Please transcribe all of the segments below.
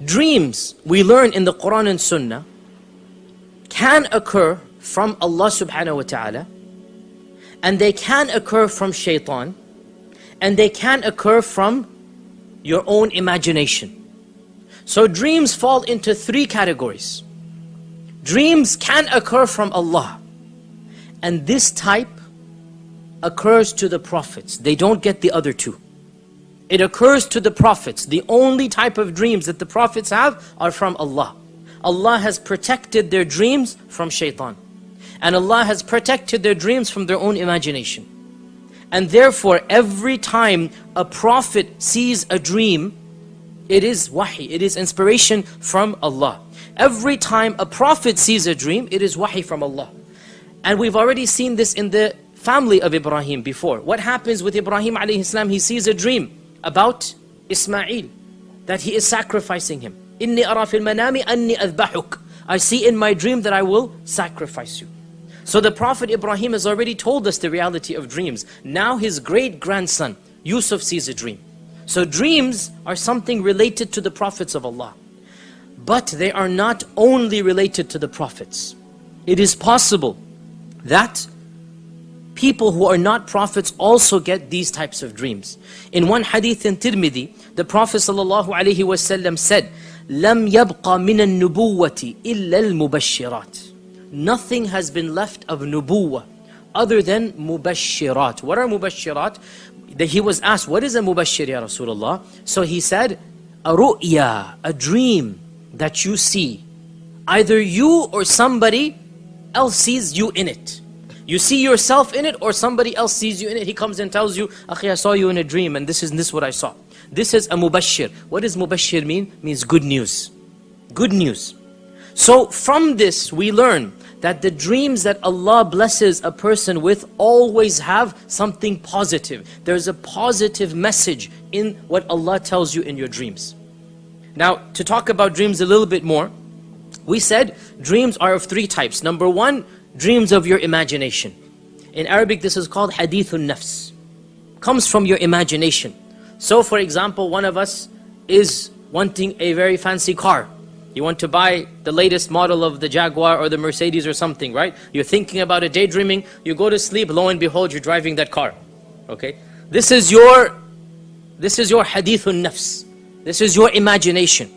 Dreams, we learn in the Quran and Sunnah, can occur from Allah subhanahu wa ta'ala, and they can occur from shaitan, and they can occur from your own imagination. So dreams fall into three categories. Dreams can occur from Allah, and this type occurs to the prophets. They don't get the other two. It occurs to the prophets. The only type of dreams that the prophets have are from Allah. Allah has protected their dreams from shaitan, and Allah has protected their dreams from their own imagination. And therefore, every time a prophet sees a dream, it is wahi, it is inspiration from Allah. Every time a prophet sees a dream, it is wahi from Allah. And we've already seen this in the family of Ibrahim before. What happens with Ibrahim alayhi salam? He sees a dream about Ismail, that he is sacrificing him. Inni ara fil manami anni adbahuk. I see in my dream that I will sacrifice you. So the Prophet Ibrahim has already told us the reality of dreams. Now his great-grandson, Yusuf, sees a dream. So dreams are something related to the prophets of Allah. But they are not only related to the prophets. It is possible that people who are not prophets also get these types of dreams. In one hadith in Tirmidhi, the Prophet ﷺ said, "Lam yabqa min al-nubuwati illa al-mubashirat." Nothing has been left of nubuwah other than mubashirat. What are mubashirat? He was asked, what is a mubashir, ya Rasulullah? So he said, a ru'ya, a dream that you see. Either you or somebody else sees you in it. You see yourself in it, or somebody else sees you in it. He comes and tells you, Akhi, I saw you in a dream, and this is what I saw. This is a mubashir. What does mubashir mean? It means good news. Good news. So from this we learn that the dreams that Allah blesses a person with always have something positive. There's a positive message in what Allah tells you in your dreams. Now, to talk about dreams a little bit more, we said dreams are of three types. Number one, dreams of your imagination. In Arabic, this is called hadithun nafs. Comes from your imagination. So for example, one of us is wanting a very fancy car. You want to buy the latest model of the Jaguar or the Mercedes or something, right? You're thinking about it, daydreaming, you go to sleep, lo and behold, you're driving that car. Okay? This is your hadithun nafs. This is your imagination.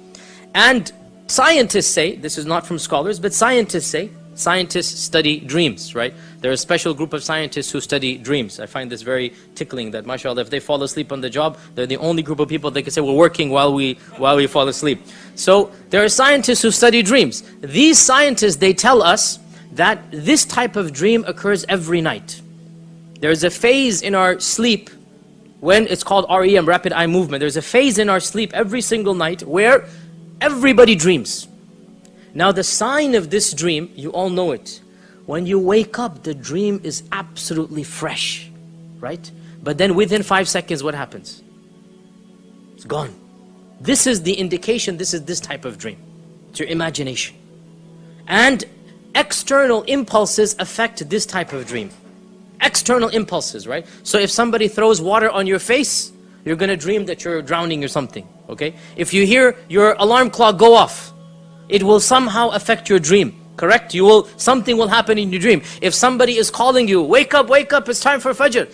And scientists say, this is not from scholars, but scientists say, scientists study dreams, right? There's a special group of scientists who study dreams. I find this very tickling that, mashallah, if they fall asleep on the job, they're the only group of people they can say, we're working while we fall asleep. So there are scientists who study dreams. These scientists, they tell us that this type of dream occurs every night. There's a phase in our sleep when it's called REM, rapid eye movement. There's a phase in our sleep every single night where everybody dreams. Now the sign of this dream, you all know it. When you wake up, the dream is absolutely fresh, right? But then within 5 seconds, what happens? It's gone. This is the indication, this is this type of dream. It's your imagination. And external impulses affect this type of dream. External impulses, right? So if somebody throws water on your face, you're gonna dream that you're drowning or something, okay? If you hear your alarm clock go off, it will somehow affect your dream, correct? Something will happen in your dream. If somebody is calling you, wake up, it's time for Fajr.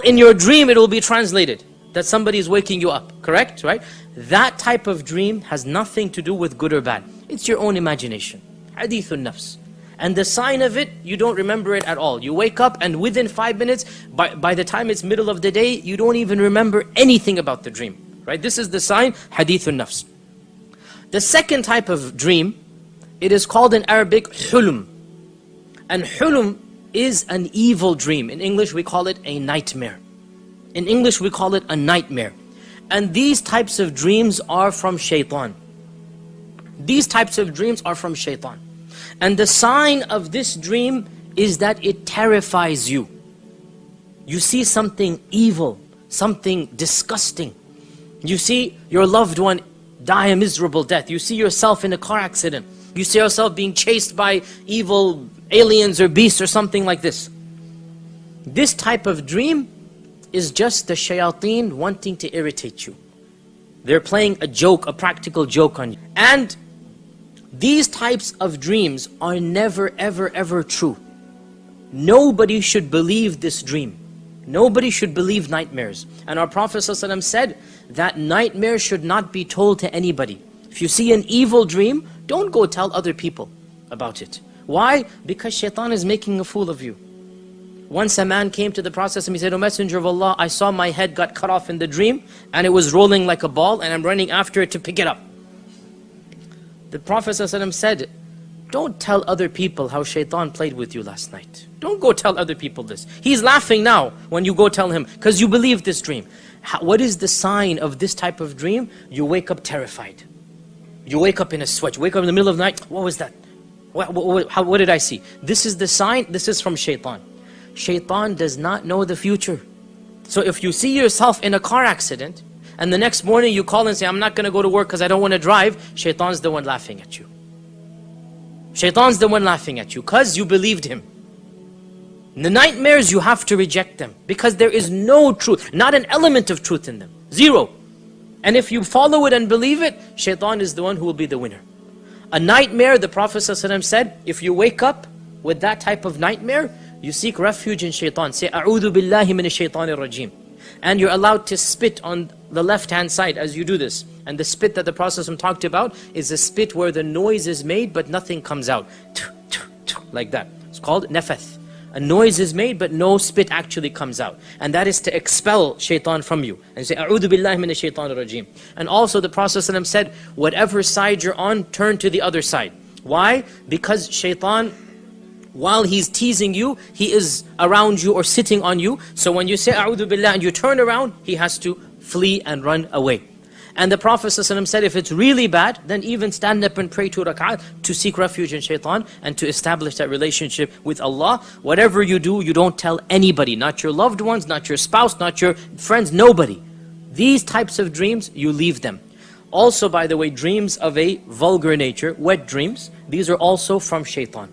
In your dream, it will be translated that somebody is waking you up, correct, right? That type of dream has nothing to do with good or bad. It's your own imagination. Hadithun nafs. And the sign of it, you don't remember it at all. You wake up and within 5 minutes, by the time it's middle of the day, you don't even remember anything about the dream, right? This is the sign, hadithun nafs. The second type of dream, it is called in Arabic hulum. And hulum is an evil dream. In English we call it a nightmare. In English we call it a nightmare. And these types of dreams are from shaitan. These types of dreams are from shaitan. And the sign of this dream is that it terrifies you. You see something evil, something disgusting. You see your loved one die a miserable death. You see yourself in a car accident. You see yourself being chased by evil aliens or beasts or something like this. This type of dream is just the shayateen wanting to irritate you. They're playing a joke, a practical joke on you. And these types of dreams are never, ever, ever true. Nobody should believe this dream. Nobody should believe nightmares. And our Prophet ﷺ said that nightmares should not be told to anybody. If you see an evil dream, don't go tell other people about it. Why? Because shaitan is making a fool of you. Once a man came to the Prophet and he said, "O Messenger of Allah, I saw my head got cut off in the dream and it was rolling like a ball and I'm running after it to pick it up." The Prophet ﷺ said, "Don't tell other people how shaitan played with you last night. Don't go tell other people this. He's laughing now when you go tell him because you believe this dream." What is the sign of this type of dream? You wake up terrified. You wake up in a sweat. You wake up in the middle of the night. What was that? What did I see? This is the sign. This is from shaitan. Shaitan does not know the future. So if you see yourself in a car accident and the next morning you call and say, "I'm not going to go to work because I don't want to drive," shaitan's the one laughing at you. Shaitan's the one laughing at you because you believed him. The nightmares, you have to reject them because there is no truth, not an element of truth in them. Zero. And if you follow it and believe it, shaitan is the one who will be the winner. A nightmare, the Prophet ﷺ said, if you wake up with that type of nightmare, you seek refuge in shaitan. Say, "A'udhu billahi minash shaitanir rajim." And you're allowed to spit on the left-hand side as you do this. And the spit that the Prophet ﷺ talked about is a spit where the noise is made but nothing comes out. Like that. It's called nafath. A noise is made but no spit actually comes out. And that is to expel shaitan from you. And say, "A'udhu billahi minash shaitanir rajim." And also the Prophet ﷺ said, whatever side you're on, turn to the other side. Why? Because shaitan, while he's teasing you, he is around you or sitting on you. So when you say "A'udhu billah" and you turn around, he has to flee and run away. And the Prophet ﷺ said, if it's really bad, then even stand up and pray 2 rak'at to seek refuge in shaitan and to establish that relationship with Allah. Whatever you do, you don't tell anybody, not your loved ones, not your spouse, not your friends, nobody. These types of dreams, you leave them. Also, by the way, dreams of a vulgar nature, wet dreams, these are also from shaitan.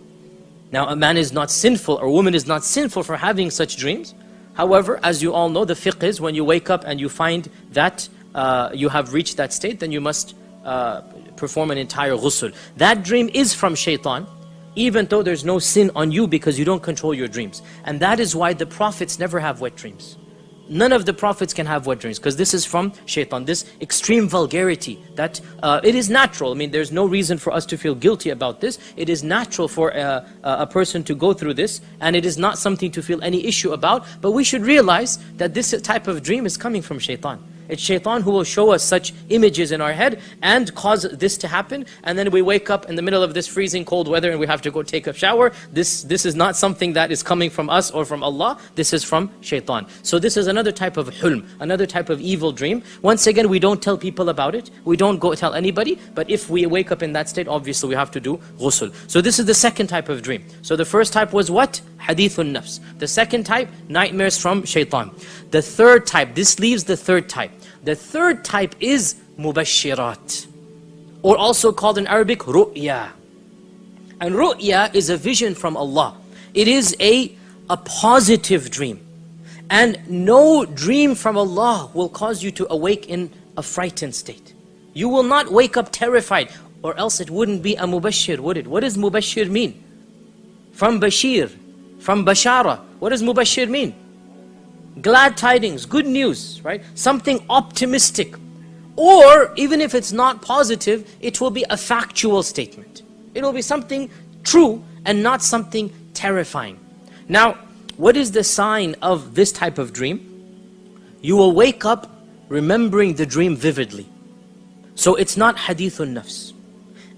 Now, a man is not sinful, or a woman is not sinful for having such dreams. However, as you all know, the fiqh is when you wake up and you find that you have reached that state, then you must perform an entire ghusl. That dream is from shaitan, even though there's no sin on you because you don't control your dreams. And that is why the prophets never have wet dreams. None of the prophets can have wet dreams because this is from shaitan, this extreme vulgarity that it is natural. I mean, there's no reason for us to feel guilty about this. It is natural for a person to go through this, and it is not something to feel any issue about. But we should realize that this type of dream is coming from shaitan. It's shaitan who will show us such images in our head and cause this to happen. And then we wake up in the middle of this freezing cold weather and we have to go take a shower. This is not something that is coming from us or from Allah. This is from shaitan. So this is another type of hulm, another type of evil dream. Once again, we don't tell people about it. We don't go tell anybody. But if we wake up in that state, obviously we have to do ghusl. So this is the second type of dream. So the first type was what? Hadithun nafs. The second type, nightmares from shaitan. The third type, this leaves the third type. The third type is mubashirat, or also called in Arabic ru'ya. And ru'ya is a vision from Allah. It is a positive dream. And no dream from Allah will cause you to awake in a frightened state. You will not wake up terrified, or else it wouldn't be a mubashir, would it? What does mubashir mean? From bashir, from bashara. What does mubashir mean? Glad tidings, good news, right? Something optimistic. Or even if it's not positive, it will be a factual statement. It will be something true and not something terrifying. Now, what is the sign of this type of dream? You will wake up remembering the dream vividly. So it's not hadithun nafs.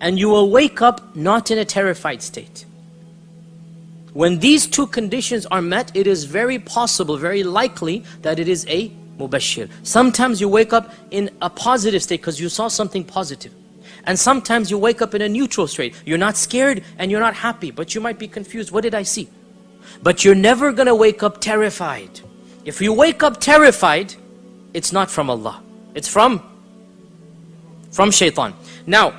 And you will wake up not in a terrified state. When these two conditions are met, it is very possible, very likely that it is a mubashir. Sometimes you wake up in a positive state because you saw something positive. And sometimes you wake up in a neutral state. You're not scared and you're not happy, but you might be confused. What did I see? But you're never going to wake up terrified. If you wake up terrified, it's not from Allah. It's from shaitan. Now,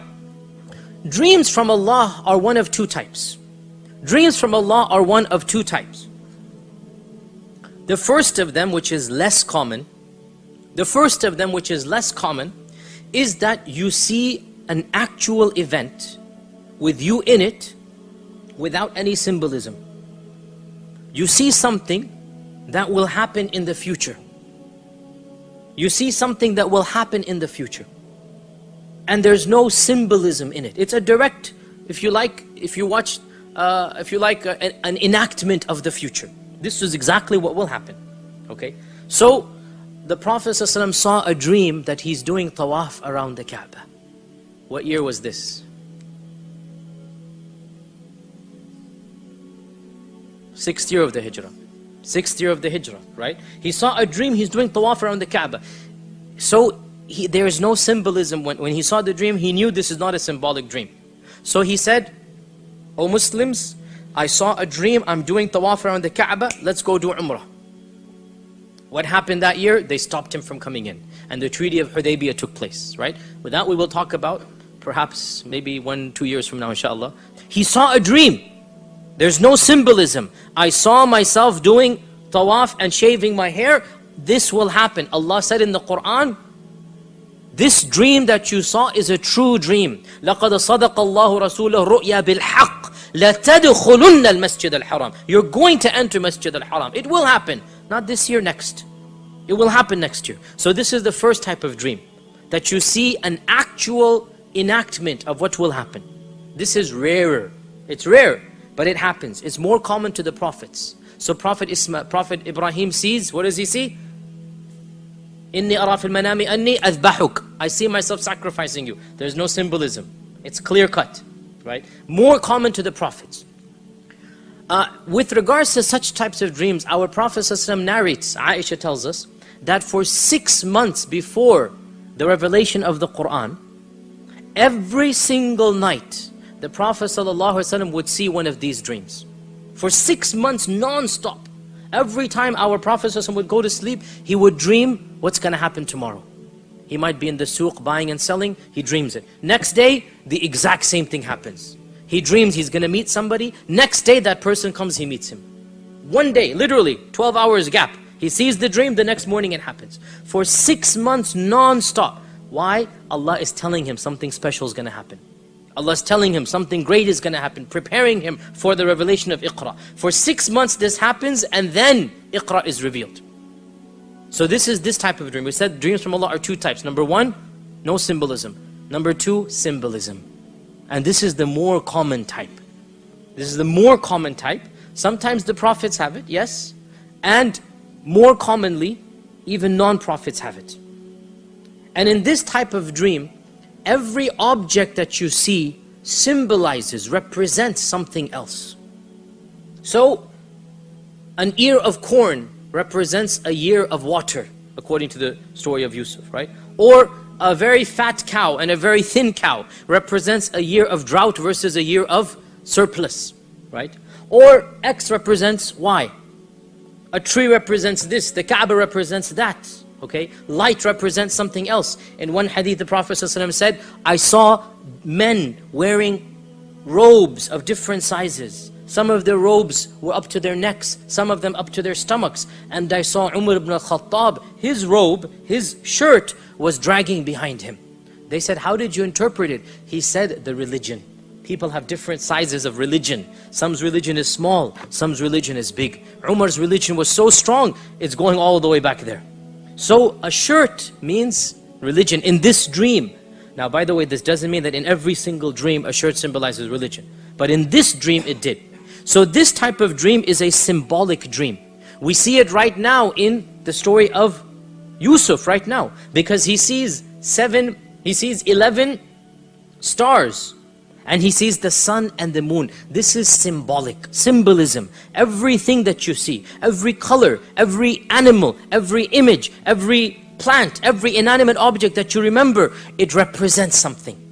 dreams from Allah are one of two types. Dreams from Allah are one of two types. The first of them, which is less common, is that you see an actual event with you in it without any symbolism. You see something that will happen in the future. You see something that will happen in the future. And there's no symbolism in it. It's a direct, if you like, an enactment of the future. This is exactly what will happen. Okay? So, the Prophet ﷺ saw a dream that he's doing tawaf around the Kaaba. What year was this? 6th year of the Hijrah. 6th year of the Hijrah, right? He saw a dream, he's doing tawaf around the Kaaba. So, there is no symbolism. When he saw the dream, he knew this is not a symbolic dream. So he said, "O Muslims, I saw a dream, I'm doing tawaf around the Kaaba, let's go do Umrah." What happened that year? They stopped him from coming in. And the Treaty of Hudaybiyah took place, right? With that we will talk about, perhaps maybe 1-2 years from now, inshallah. He saw a dream. There's no symbolism. I saw myself doing tawaf and shaving my hair. This will happen. Allah said in the Quran, this dream that you saw is a true dream. لَقَدْ صَدَقَ اللَّهُ رَسُولَهُ رُؤْيَا بِالْحَقِّ لَتَدْخُلُنَّ الْمَسْجِدَ الْحَرَامِ. You're going to enter Masjid al-Haram. It will happen. Not this year, next. It will happen next year. So this is the first type of dream. That you see an actual enactment of what will happen. This is rarer. It's rare, but it happens. It's more common to the prophets. So Prophet Ibrahim sees, what does he see? إِنِّي أَرَى فِي الْمَنَامِ أَنِّي أَذْبَحُكَ. I see myself sacrificing you. There's no symbolism. It's clear cut, right? More common to the prophets. With regards to such types of dreams, our Prophet ﷺ narrates, Aisha tells us, that for 6 months before the revelation of the Quran, every single night, the Prophet ﷺ would see one of these dreams. For 6 months non-stop. Every time our Prophet ﷺ would go to sleep, he would dream what's going to happen tomorrow. He might be in the suq buying and selling, he dreams it. Next day, the exact same thing happens. He dreams he's going to meet somebody. Next day, that person comes, he meets him. One day, literally, 12 hours gap. He sees the dream, the next morning it happens. For 6 months non-stop. Why? Allah is telling him something special is going to happen. Allah is telling him something great is going to happen, preparing him for the revelation of Iqra. For 6 months this happens, and then Iqra is revealed. So this is this type of dream. We said dreams from Allah are 2 types. Number 1, no symbolism. Number 2, symbolism. And this is the more common type. This is the more common type. Sometimes the prophets have it, yes. And more commonly, even non-prophets have it. And in this type of dream, every object that you see symbolizes, represents something else. So, an ear of corn represents a year of water, according to the story of Yusuf, right? Or a very fat cow and a very thin cow represents a year of drought versus a year of surplus, right? Or X represents Y. A tree represents this, the Kaaba represents that, okay? Light represents something else. In one hadith, the Prophet ﷺ said, I saw men wearing robes of different sizes. Some of their robes were up to their necks, some of them up to their stomachs. And I saw Umar ibn al-Khattab, his robe, his shirt was dragging behind him. They said, how did you interpret it? He said, the religion. People have different sizes of religion. Some's religion is small, some's religion is big. Umar's religion was so strong, it's going all the way back there. So a shirt means religion in this dream. Now by the way, this doesn't mean that in every single dream a shirt symbolizes religion. But in this dream it did. So this type of dream is a symbolic dream. We see it right now in the story of Yusuf right now. Because he sees 11 stars. And he sees the sun and the moon. This is symbolic, symbolism. Everything that you see, every color, every animal, every image, every plant, every inanimate object that you remember, it represents something.